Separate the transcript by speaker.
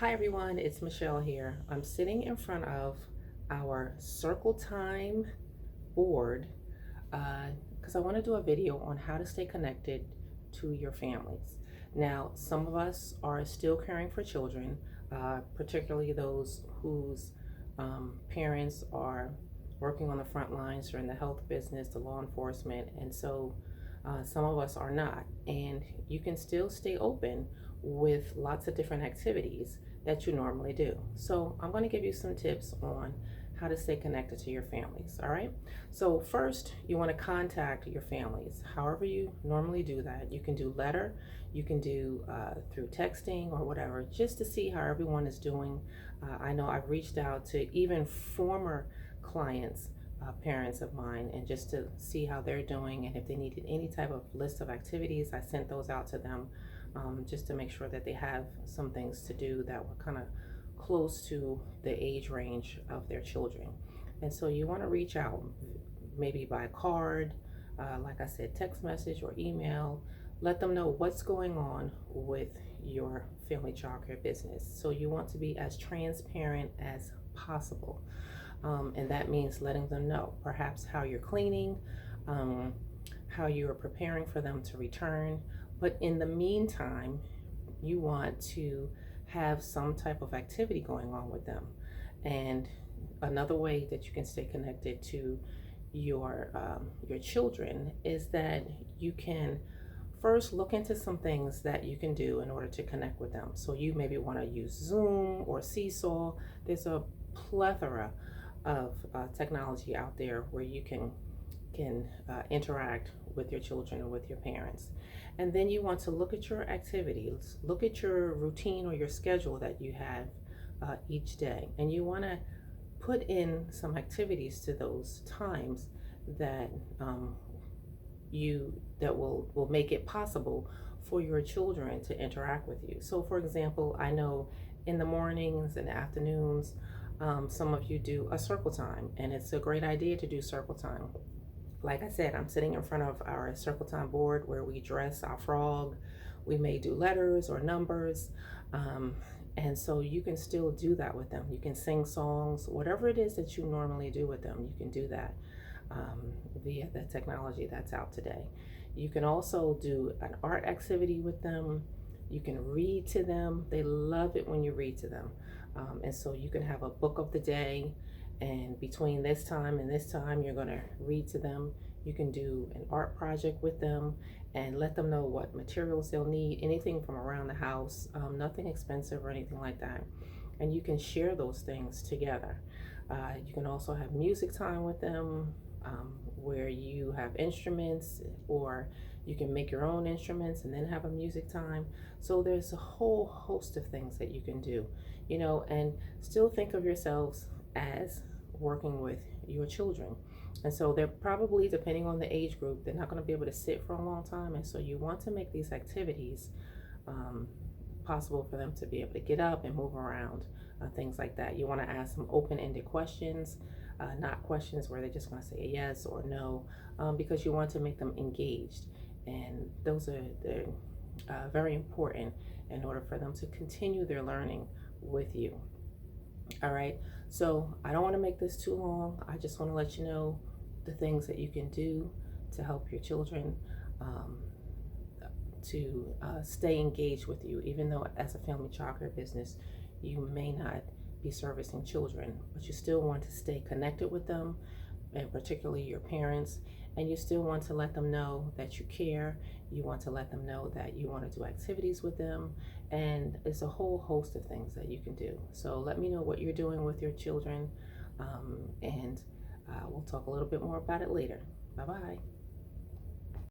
Speaker 1: Hi everyone, it's Michelle here. I'm sitting in front of our Circle Time board because I want to do a video on how to stay connected to your families. Now, some of us are still caring for children, particularly those whose parents are working on the front lines or in the health business, the law enforcement, and so some of us are not. And you can still stay open with lots of different activities that you normally do. So I'm going to give you some tips on how to stay connected to your families. All right. So first, you want to contact your families. However you normally do that. You can do letter, you can do through texting or whatever, just to see how everyone is doing. I know I've reached out to even former clients, parents of mine, and just to see how they're doing, and if they needed any type of list of activities, I sent those out to them, just to make sure that they have some things to do that were kind of close to the age range of their children. And so you want to reach out maybe by card, like I said, text message or email. Let them know what's going on with your family childcare business. So you want to be as transparent as possible. And that means letting them know perhaps how you're cleaning, how you are preparing for them to return. But in the meantime, you want to have some type of activity going on with them. And another way that you can stay connected to your children is that you can first look into some things that you can do in order to connect with them. So you maybe want to use Zoom or Seesaw. There's a plethora of technology out there where you can interact with your children or with your parents. And then you want to look at your activities, look at your routine or your schedule that you have each day, and you want to put in some activities to those times that that will make it possible for your children to interact with you. So for example, I know in the mornings and afternoons, some of you do a circle time, and it's a great idea to do circle time. Like I said, I'm sitting in front of our circle time board where we dress our frog. We may do letters or numbers. And so you can still do that with them. You can sing songs, whatever it is that you normally do with them, you can do that via the technology that's out today. You can also do an art activity with them. You can read to them. They love it when you read to them. And so you can have a book of the day, and between this time and this time, you're going to read to them. You can do an art project with them and let them know what materials they'll need, anything from around the house, nothing expensive or anything like that. And you can share those things together. You can also have music time with them, where you have instruments, or you can make your own instruments and then have a music time. So there's a whole host of things that you can do, and still think of yourselves as working with your children. And so they're probably, depending on the age group, they're not going to be able to sit for a long time. And so you want to make these activities possible for them to be able to get up and move around, things like that. You want to ask some open-ended questions, not questions where they're just going to say a yes or no, because you want to make them engaged. And those are very important in order for them to continue their learning with you. All right, so I don't want to make this too long. I just want to let you know the things that you can do to help your children to stay engaged with you, even though as a family childcare business, you may not be servicing children, but you still want to stay connected with them, and particularly your parents, and you still want to let them know that you care. You want to let them know that you want to do activities with them, and it's a whole host of things that you can do. So let me know what you're doing with your children, and we'll talk a little bit more about it later. Bye-bye.